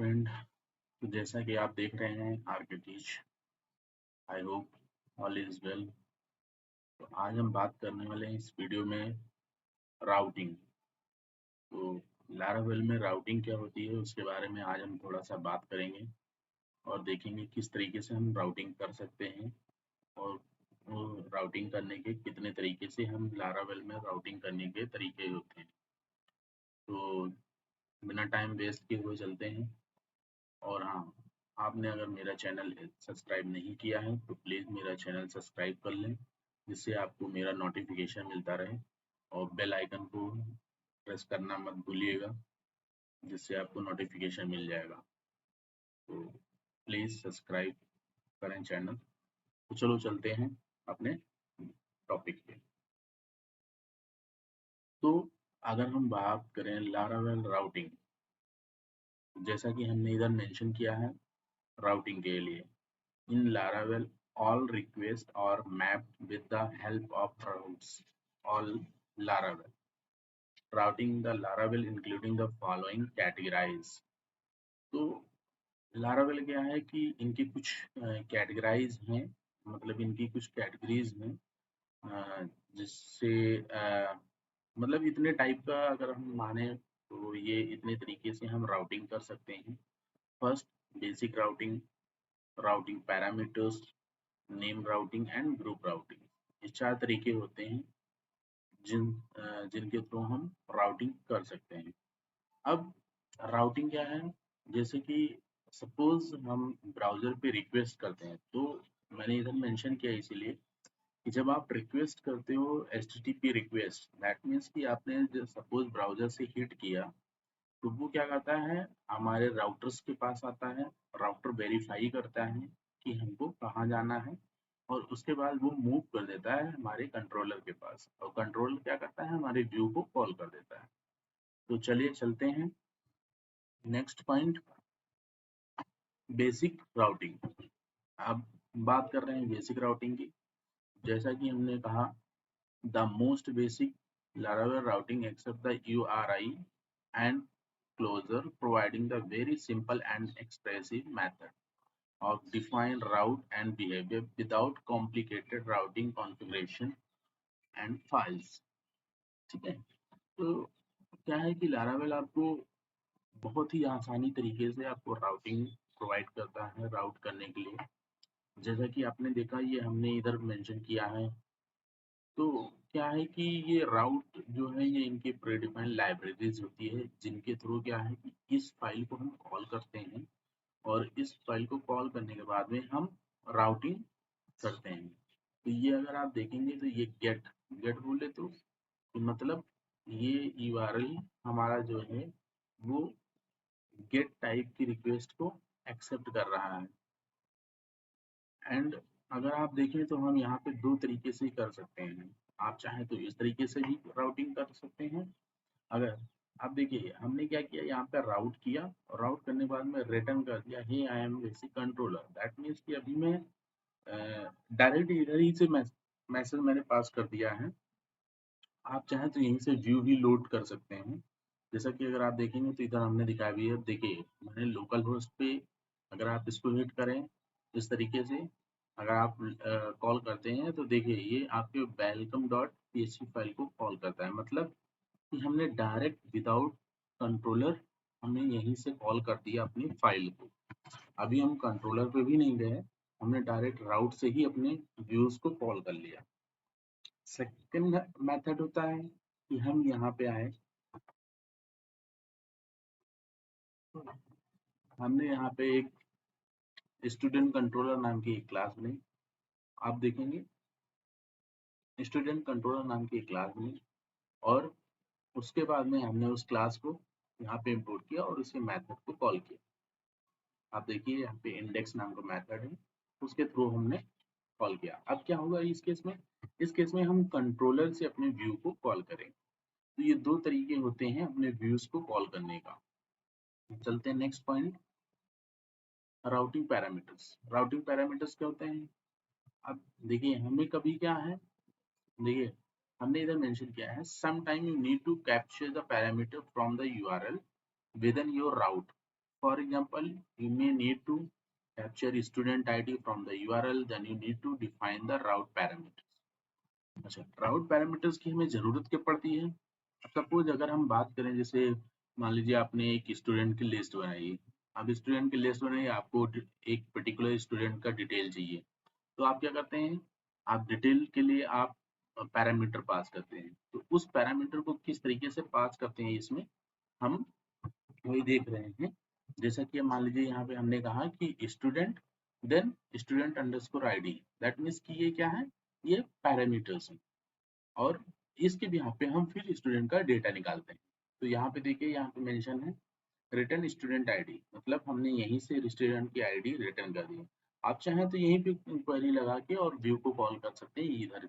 Friend, तो जैसा कि आप देख रहे हैं RK teach, I hope all is well. तो आज हम बात करने वाले हैं इस वीडियो में राउटिंग। तो लारावेल में राउटिंग क्या होती है उसके बारे में आज हम थोड़ा सा बात करेंगे और देखेंगे किस तरीके से हम राउटिंग कर सकते हैं और वो राउटिंग करने के कितने तरीके से हम लारावेल में राउटिंग करने के तरीके होते हैं। तो बिना टाइम वेस्ट किए हुए चलते हैं। और हाँ, आपने अगर मेरा चैनल सब्सक्राइब नहीं किया है तो प्लीज़ मेरा चैनल सब्सक्राइब कर लें, जिससे आपको मेरा नोटिफिकेशन मिलता रहे। और बेल आइकन को प्रेस करना मत भूलिएगा, जिससे आपको नोटिफिकेशन मिल जाएगा। तो प्लीज़ सब्सक्राइब करें चैनल। तो चलो चलते हैं अपने टॉपिक पे। तो अगर हम बात करें लारावेल राउटिंग, जैसा कि हमने इधर मेंशन किया है राउटिंग के लिए, in Laravel, all requests are mapped with the help of routes. All Laravel. Routing the Laravel including the following categorize. तो Laravel क्या है कि इनकी कुछ कैटेगराइज हैं, मतलब इनकी कुछ कैटेगरीज हैं, जिससे मतलब इतने टाइप का अगर हम माने तो ये इतने तरीके से हम राउटिंग कर सकते हैं। First, basic routing, routing parameters, name routing and group routing. ये 4 तरीके होते हैं जिनके थ्रू हम राउटिंग कर सकते हैं। अब राउटिंग क्या है, जैसे कि सपोज हम ब्राउज़र पे रिक्वेस्ट करते हैं, तो मैंने इधर मेंशन किया इसीलिए कि जब आप रिक्वेस्ट करते हो एचटीटीपी रिक्वेस्ट, दैट मीन्स कि आपने सपोज ब्राउज़र से हिट किया, तो वो क्या करता है, हमारे राउटर्स के पास आता है, राउटर वेरीफाई करता है कि हमको कहाँ जाना है, और उसके बाद वो मूव कर देता है हमारे कंट्रोलर के पास, और कंट्रोलर क्या करता है, हमारे व्यू को कॉल कर देता है। तो चलिए चलते हैं नेक्स्ट पॉइंट, बेसिक राउटिंग। अब बात कर रहे हैं बेसिक राउटिंग की। जैसा कि हमने कहा, the most basic Laravel routing except the URI and closure, providing the very simple and expressive method of define route and behavior without complicated routing configuration and files। ठीक है, तो क्या है कि लारावेल आपको बहुत ही आसानी तरीके से आपको राउटिंग प्रोवाइड करता है राउट करने के लिए। जैसा कि आपने देखा, ये हमने इधर मेंशन किया है। तो क्या है कि ये राउट जो है, ये इनकी प्रीडिफाइंड लाइब्रेरीज होती है, जिनके थ्रू क्या है कि इस फाइल को हम कॉल करते हैं, और इस फाइल को कॉल करने के बाद में हम राउटिंग करते हैं। तो ये अगर आप देखेंगे तो ये गेट गेट बोले तो मतलब ये यूआरएल हमारा जो है वो गेट टाइप की रिक्वेस्ट को एक्सेप्ट कर रहा है। एंड अगर आप देखें तो हम यहाँ पे 2 तरीके से कर सकते हैं। आप चाहें तो इस तरीके से भी राउटिंग कर सकते हैं। अगर आप देखिए, हमने क्या किया, यहाँ पे राउट किया, और राउट करने के बाद में रिटर्न कर दिया, hey I am basic controller. That means कि अभी मैं डायरेक्ट इधर ही से मैसेज मैंने पास कर दिया है। आप चाहें तो यहीं से व्यू भी लोड कर सकते हैं। जैसा कि अगर आप देखेंगे तो इधर हमने दिखाया भी है। देखिए, मैंने लोकल होस्ट पे अगर आप इसको हिट करें इस तरीके से, अगर आप कॉल करते हैं तो देखिए ये आपके वेलकम डॉट पीएचपी फाइल को कॉल करता है। मतलब कि हमने डायरेक्ट विदाउट कंट्रोलर हमने यहीं से कॉल कर दिया अपनी फाइल को। अभी हम कंट्रोलर पे भी नहीं गए, हमने डायरेक्ट राउट से ही अपने व्यूज को कॉल कर लिया। सेकंड मेथड होता है कि हम यहाँ पे आए, हमने यहाँ पे एक स्टूडेंट कंट्रोलर नाम की एक क्लास बनाई। आप देखेंगे स्टूडेंट कंट्रोलर नाम की एक क्लास बनाई, और उसके बाद में हमने उस क्लास को यहाँ पे इंपोर्ट किया और उसके मेथड को कॉल किया। आप देखिए यहाँ पे इंडेक्स नाम का मेथड है, उसके थ्रू हमने कॉल किया। अब क्या होगा इस केस में, इस केस में हम कंट्रोलर से अपने व्यू को कॉल करेंगे। तो ये 2 तरीके होते हैं अपने व्यूज को कॉल करने का। चलते हैं next point, routing parameters. Routing parameters क्या होते हैं? अब देखिए, हमें कभी क्या है, देखिए हमने इधर मेंशन किया है, some time you need to capture the parameter from the URL within your route For example, you may need to capture student ID from the URL, then you need to define the route parameters. अच्छा, राउट parameters की हमें जरूरत क्या पड़ती है? Suppose अगर हम बात करें, जैसे मान लीजिए आपने एक स्टूडेंट की लिस्ट बनाई, आप स्टूडेंट की लिस्ट बनाई, आपको एक पर्टिकुलर स्टूडेंट का डिटेल चाहिए, तो आप क्या करते हैं, आप डिटेल के लिए आप पैरामीटर पास करते हैं। तो उस पैरामीटर को किस तरीके से पास करते हैं, इसमें हम वही देख रहे हैं। जैसा कि मान लीजिए यहाँ पे हमने कहा कि student then student underscore ID, that means कि ये क्या है, ये पैरामीटर्स हैं, और इसके भी यहाँ पे हम फिर स्टूडेंट का डेटा निकालते हैं। तो यहाँ पे देखिए, यहाँ पे मेंशन है रिटर्न स्टूडेंट आईडी, मतलब हमने यहीं से स्टूडेंट की आईडी रिटर्न कर दी। आप चाहें तो यहीं पे क्वेरी लगा के और व्यू को कॉल कर सकते हैं, इधर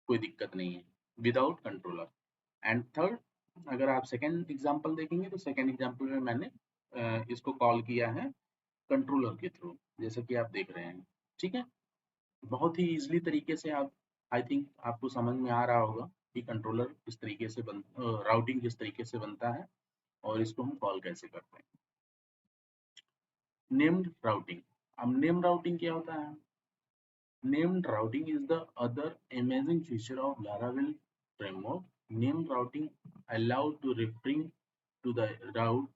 कोई दिक्कत नहीं है, विदाउट कंट्रोलर। एंड थर्ड, अगर आप सेकेंड एग्जाम्पल देखेंगे, तो सेकेंड एग्जाम्पल में मैंने इसको कॉल किया है कंट्रोलर के थ्रू, जैसा कि आप देख रहे हैं। ठीक है, बहुत ही इजीली तरीके से आप, आई थिंक आपको समझ में आ रहा होगा कि कंट्रोलर किस तरीके से राउटिंग किस तरीके से बनता है और इसको हम कॉल कैसे करते हैं। नेम्ड राउटिंग, अब नेम राउटिंग क्या होता है? Named routing is the other amazing feature of Laravel framework. Named routing allows to referring to the route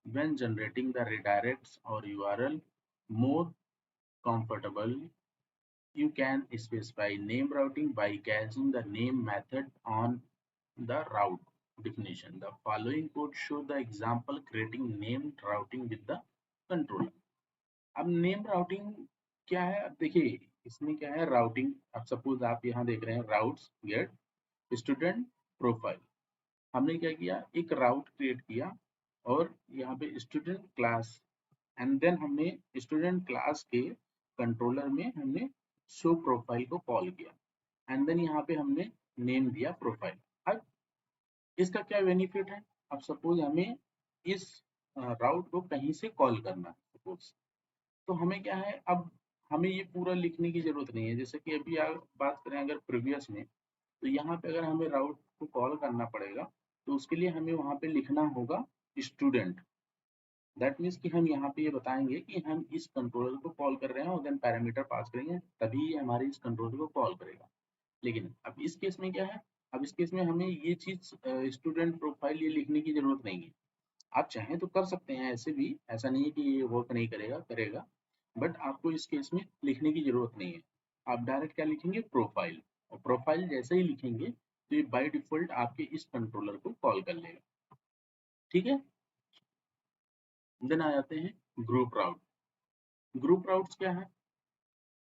when generating the redirects or URL more comfortable. You can specify name routing by caching the name method on the route definition. The following code shows the example creating named routing with the controller. अब name routing क्या है? अब देखिए, इसमें क्या है, routing, अब suppose आप यहाँ देख रहे हैं राउट्स गेट स्टूडेंट प्रोफाइल, हमने क्या किया, एक राउट क्रिएट किया और यहाँ पे स्टूडेंट क्लास, एंड देन हमने स्टूडेंट क्लास के कंट्रोलर में हमने शो प्रोफाइल को कॉल किया, एंड देन यहाँ पे हमने नेम दिया प्रोफाइल। अब इसका क्या बेनिफिट है? अब सपोज हमें इस राउट को कहीं से कॉल करना है, सपोज, तो हमें क्या है, अब हमें ये पूरा लिखने की जरूरत नहीं है। जैसे कि अभी आप बात करें अगर प्रीवियस में, तो यहाँ पे अगर हमें राउट को कॉल करना पड़ेगा, तो उसके लिए हमें वहाँ पे लिखना होगा स्टूडेंट। दैट मीन्स कि हम यहाँ पे ये बताएंगे कि हम इस कंट्रोलर को कॉल कर रहे हैं और देन पैरामीटर पास करेंगे, तभी ये हमारे इस कंट्रोलर को कॉल करेगा। लेकिन अब इस केस में क्या है, अब इस केस में हमें ये चीज स्टूडेंट प्रोफाइल ये लिखने की जरूरत नहीं है। आप चाहें तो कर सकते हैं ऐसे भी, ऐसा नहीं है कि ये वर्क नहीं करेगा, करेगा, बट आपको इस केस में लिखने की जरूरत नहीं है। आप डायरेक्ट क्या लिखेंगे, प्रोफाइल, और प्रोफाइल जैसे ही लिखेंगे तो ये बाय डिफॉल्ट आपके इस कंट्रोलर को कॉल कर लेगा। ठीक है, देन आ जाते हैं ग्रुप राउट। ग्रुप राउट्स क्या है?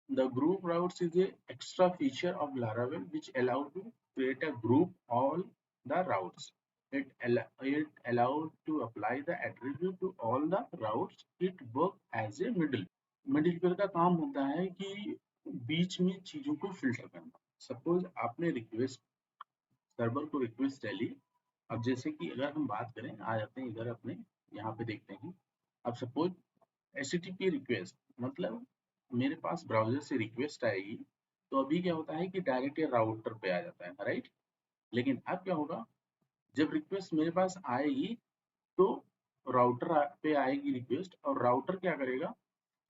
The group routes is a extra feature of Laravel which allow to create a group all the routes. It allowed to apply the attribute to all the routes. It work as a middleware का काम होता है कि बीच में चीजों को filter करना। Suppose आपने रिक्वेस्ट, सर्वर को रिक्वेस्ट डाली, अब जैसे कि अगर हम बात करें, आ जाते हैं इधर अपने यहाँ पे देखते हैं। अब सपोज HTTP रिक्वेस्ट, मतलब मेरे पास ब्राउजर से रिक्वेस्ट आएगी, तो अभी क्या होता है कि डायरेक्ट ये राउटर पे आ जाता है, राइट। लेकिन अब क्या होगा, जब रिक्वेस्ट मेरे पास आएगी तो राउटर पे आएगी रिक्वेस्ट, और राउटर क्या करेगा,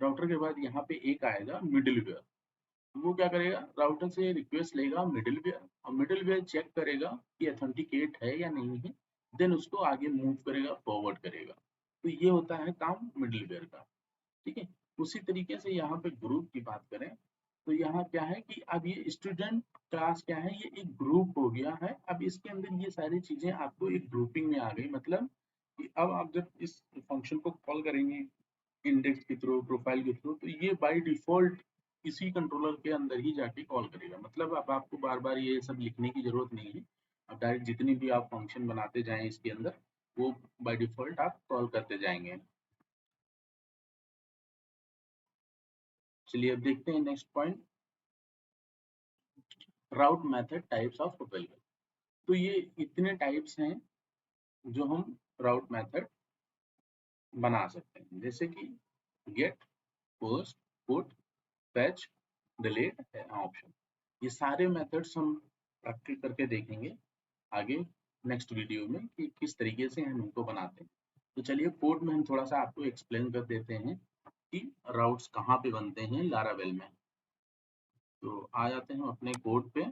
राउटर के बाद यहाँ पे एक आएगा मिडिलवेयर, वो क्या करेगा, राउटर से रिक्वेस्ट लेगा मिडिलवेयर, और मिडिलवेयर चेक करेगा कि ऑथेंटिकेट है या नहीं है, देन उसको आगे मूव करेगा, फॉरवर्ड करेगा। तो ये होता है काम मिडिलवेयर का। ठीक है, उसी तरीके से यहाँ पे ग्रुप की बात करें, तो यहाँ क्या है कि अब ये स्टूडेंट क्लास क्या है, ये एक ग्रुप हो गया है। अब इसके अंदर ये सारी चीजें आपको एक ग्रुपिंग में आ गई, मतलब कि अब आप जब इस फंक्शन को कॉल करेंगे इंडेक्स के थ्रू, प्रोफाइल के थ्रू, तो ये बाय डिफॉल्ट इसी कंट्रोलर के अंदर ही जाके कॉल करेगा। मतलब अब आपको बार बार ये सब लिखने की जरूरत नहीं है, अब डायरेक्ट जितनी भी आप फंक्शन बनाते जाएं इसके अंदर, वो बाय डिफॉल्ट आप कॉल करते जाएंगे। चलिए अब देखते हैं next point, route method types of available. तो ये इतने टाइप्स हैं जो हम राउट मेथड बना सकते हैं, जैसे कि get, post, put, fetch, delete option. ये सारे मेथड्स हम प्रैक्टिस करके देखेंगे आगे नेक्स्ट वीडियो में कि किस तरीके से हम इनको बनाते हैं। तो चलिए कोड में हम थोड़ा सा आपको एक्सप्लेन कर देते हैं कि राउट्स कहाँ पे बनते हैं लारावेल में। तो आ जाते हैं अपने कोड पे,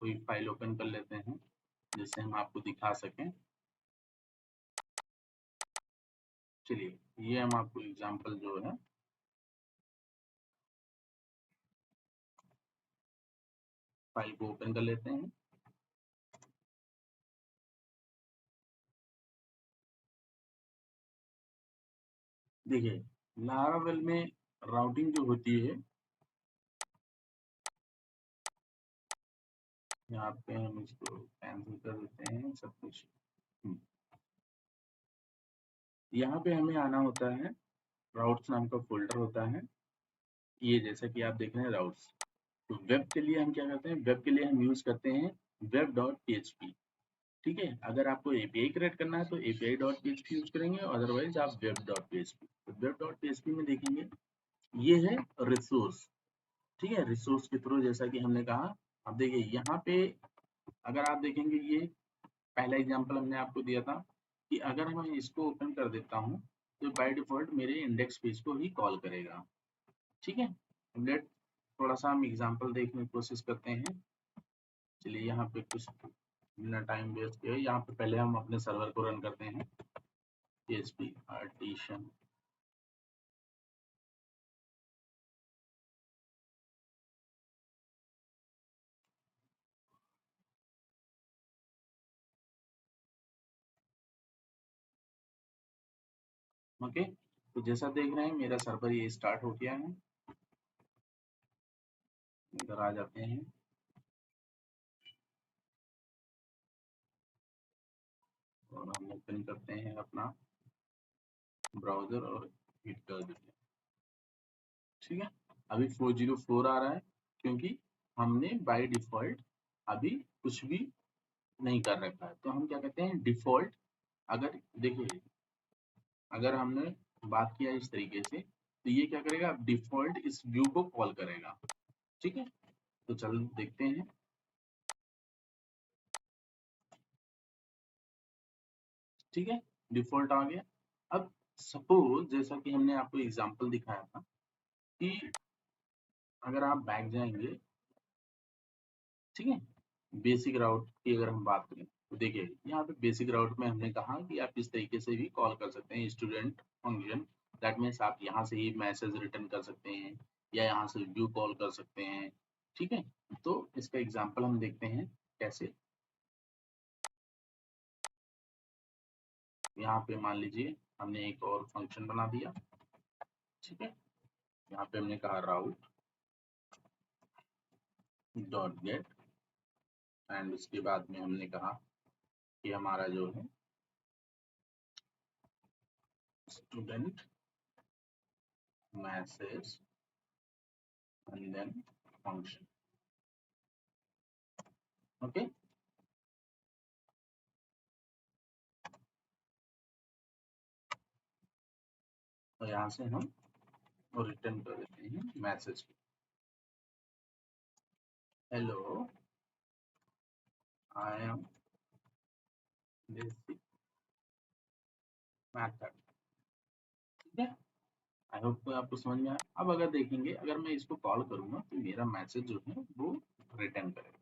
कोई फाइल ओपन कर लेते हैं जिससे हम आपको दिखा सकें। चलिए ये हम आपको एग्जांपल जो है फाइल को ओपन कर लेते हैं। देखिए लारावेल में राउटिंग जो होती है, यहाँ पे हम इसको कैंसिल कर देते हैं सब कुछ। यहाँ पे हमें आना होता है, राउट्स नाम का फोल्डर होता है ये, जैसा कि आप देख रहे हैं राउट्स। तो वेब के लिए हम क्या करते हैं, वेब के लिए हम यूज करते हैं वेब डॉट php। ठीक है, अगर आपको एपीआई क्रिएट करना है तो एपीआई डॉट php यूज करेंगे, अदरवाइज आप वेब डॉट php। तो वेब डॉट php में देखेंगे ये है रिसोर्स। ठीक है, रिसोर्स के थ्रू जैसा कि हमने कहा, अब देखिए यहाँ पे अगर आप देखेंगे ये पहला एग्जांपल हमने आपको दिया था कि अगर मैं इसको ओपन कर देता हूँ तो बाय डिफॉल्ट मेरे इंडेक्स पेज को ही कॉल करेगा। ठीक है, लेट थोड़ा सा हम एग्जांपल देखने की कोशिश करते हैं। चलिए यहाँ पे कुछ बिना टाइम वेस्ट किए यहाँ पे पहले हम अपने सर्वर को रन करते हैं, php artisan। ओके, तो जैसा देख रहे हैं मेरा सर्वर ये स्टार्ट हो गया है। इधर आ जाते हैं और हम ओपन करते हैं अपना ब्राउजर और हिट कर देते हैं। ठीक है, अभी 404 आ रहा है क्योंकि हमने बाय डिफॉल्ट अभी कुछ भी नहीं कर रखा है। तो हम क्या कहते हैं डिफॉल्ट, अगर देखिए अगर हमने बात किया इस तरीके से तो ये क्या करेगा, डिफॉल्ट इस व्यू को कॉल करेगा। ठीक है, तो चल देखते हैं। ठीक है, डिफॉल्ट आ गया। अब सपोज जैसा कि हमने आपको एग्जांपल दिखाया था कि अगर आप बैक जाएंगे, ठीक है, बेसिक राउट की अगर हम बात करें तो देखिए यहाँ पे बेसिक राउट में हमने कहा कि आप इस तरीके से भी कॉल कर सकते हैं स्टूडेंट फंक्शन। दैट मीन्स आप यहाँ से ही मैसेज रिटर्न कर सकते हैं या यहाँ से व्यू कॉल कर सकते हैं। ठीक है, तो इसका एग्जांपल हम देखते हैं कैसे। यहाँ पे मान लीजिए हमने एक और फंक्शन बना दिया। ठीक है, यहाँ पे हमने कहा राउट डॉट गेट एंड उसके बाद में हमने कहा कि हमारा जो है student message and then function. Okay, तो यहाँ से हम रिटर्न कर देते हैं message, hello I am basic method. ठीक है, आई होप तो आपको समझ में आया। अब अगर देखेंगे अगर मैं इसको कॉल करूंगा तो मेरा मैसेज जो है वो रिटर्न करेगा।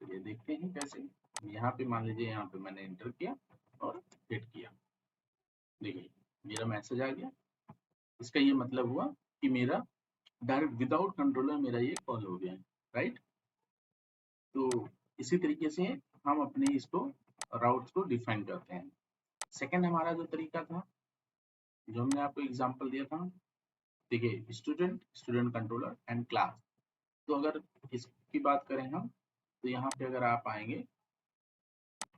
तो ये देखते हैं कैसे। यहाँ पे मान लीजिए यहाँ पे मैंने एंटर किया और हिट किया, देखिए मेरा मैसेज आ गया। इसका ये मतलब हुआ कि मेरा डायरेक्ट विदाउट कंट्रोलर मेरा ये कॉल हो गया है। राइट, तो इसी तरीके से हम अपने इसको राउट्स को डिफाइन करते हैं। सेकंड हमारा जो तरीका था जो हमने आपको एग्जांपल दिया था, देखिए student student controller and class. तो अगर इसकी बात करें हम तो यहाँ पे अगर आप आएंगे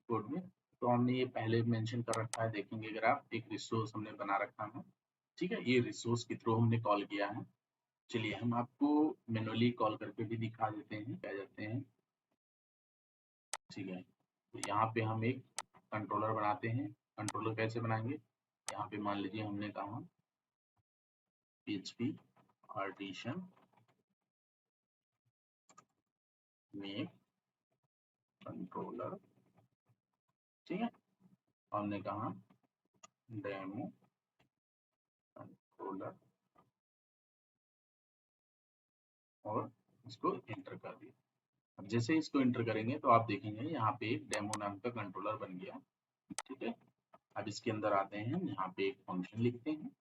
कोड में तो हमने ये पहले मेंशन कर रखा है, देखेंगे अगर आप एक रिसोर्स हमने बना रखा है। ठीक है, ये रिसोर्स के थ्रू हमने कॉल किया है। चलिए हम आपको मैनुअली कॉल करके भी दिखा देते हैं क्या जाते हैं। ठीक है, तो यहाँ पे हम एक कंट्रोलर बनाते हैं। कंट्रोलर कैसे बनाएंगे, यहाँ पे मान लीजिए हमने कहा php artisan make controller ठीक है, हमने कहा डेमो कंट्रोलर और इसको एंटर कर दिया। अब जैसे इसको एंटर करेंगे तो आप देखेंगे यहाँ पे एक डेमो नाम का कंट्रोलर बन गया। ठीक है, अब इसके अंदर आते हैं, यहाँ पे एक फंक्शन लिखते हैं।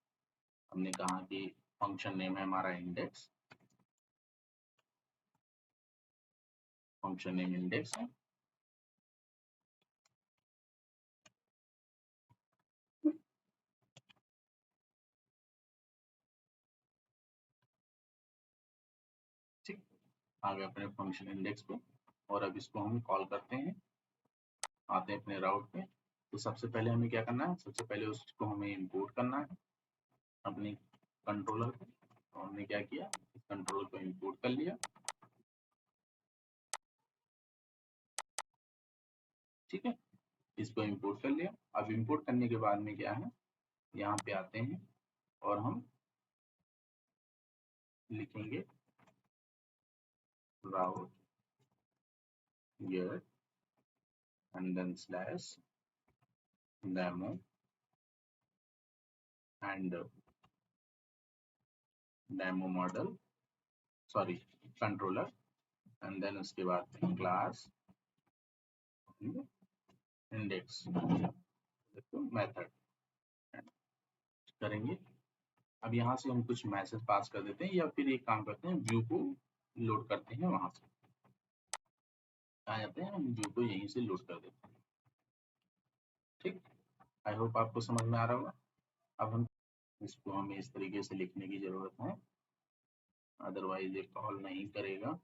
हमने कहा कि फंक्शन नेम है हमारा इंडेक्स, फंक्शन नेम इंडेक्स है। ठीक, आ गए अपने फंक्शन इंडेक्स पे और अब इसको हम कॉल करते हैं, आते हैं अपने राउट पे। तो सबसे पहले हमें क्या करना है, सबसे पहले उसको हमें इंपोर्ट करना है अपनी कंट्रोलर को। तो हमने क्या किया, इस कंट्रोलर को इंपोर्ट कर लिया। ठीक है, इसको इंपोर्ट कर लिया। अब इंपोर्ट करने के बाद में क्या है, यहाँ पे आते हैं और हम लिखेंगे route get and then slash demo and demo model, sorry controller, and then उसके बाद क्लास इंडेक्स मेथड करेंगे। अब यहाँ से हम कुछ मैसेज पास कर देते हैं या फिर एक काम करते हैं, व्यू को लोड करते हैं, वहां से आ जाते हैं, हम व्यू को यहीं से लोड कर देते हैं। ठीक, आई होप आपको समझ में आ रहा होगा। अब हम इसको हमें इस तरीके से लिखने की जरूरत है, अदरवाइज ये कॉल नहीं करेगा।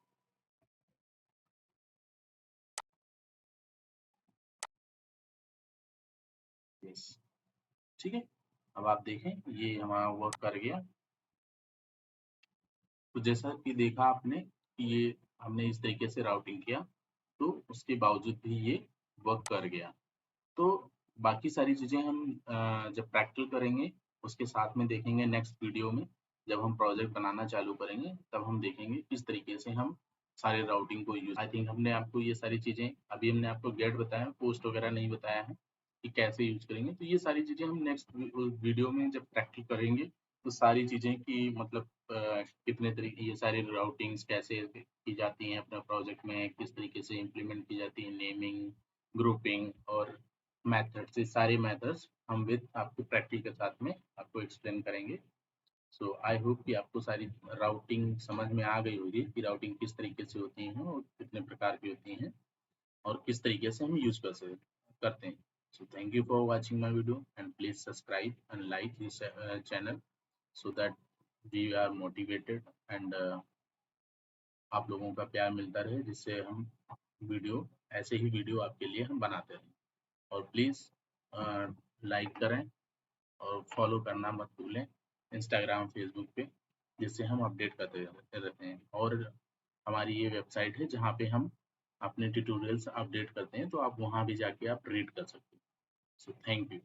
यस, ठीक है, अब आप देखें ये हमारा वर्क कर गया। तो जैसा कि देखा आपने कि ये हमने इस तरीके से राउटिंग किया, तो उसके बावजूद भी ये वर्क कर गया। तो बाकी सारी चीज़ें हम जब प्रैक्टिकल करेंगे उसके साथ में देखेंगे नेक्स्ट वीडियो में। जब हम प्रोजेक्ट बनाना चालू करेंगे तब हम देखेंगे किस तरीके से हम सारे राउटिंग को यूज। आई थिंक हमने आपको ये सारी चीज़ें, अभी हमने आपको गेट बताया, पोस्ट वगैरह नहीं बताया है कि कैसे यूज करेंगे। तो ये सारी चीज़ें हम नेक्स्ट वीडियो में जब प्रैक्टिकल करेंगे तो सारी चीज़ें की मतलब कितने तरीके ये सारी राउटिंग्स कैसे की जाती हैं अपने प्रोजेक्ट में, किस तरीके से इम्प्लीमेंट की जाती है, नेमिंग, ग्रुपिंग और मेथड्स, ये सारे मेथड्स हम विद आपको प्रैक्टिकल के साथ में आपको एक्सप्लेन करेंगे। सो आई होप कि आपको सारी राउटिंग समझ में आ गई होगी कि राउटिंग किस तरीके से होती हैं और कितने प्रकार की होती हैं और किस तरीके से हम यूज कर सकते करते हैं। So thank you for watching my video and please subscribe and like this channel so that we are motivated and आप लोगों का प्यार मिलता रहे, जिससे हम वीडियो, ऐसे ही वीडियो आपके लिए हम बनाते रहें। और प्लीज़ लाइक करें और फॉलो करना मत भूलें इंस्टाग्राम फेसबुक पे, जिससे हम अपडेट करते रहते हैं। और हमारी ये वेबसाइट है जहाँ पे हम अपने ट्यूटोरियल्स अपडेट करते हैं, तो आप वहाँ भी जाके आप रीड कर सकते हैं। So thank you.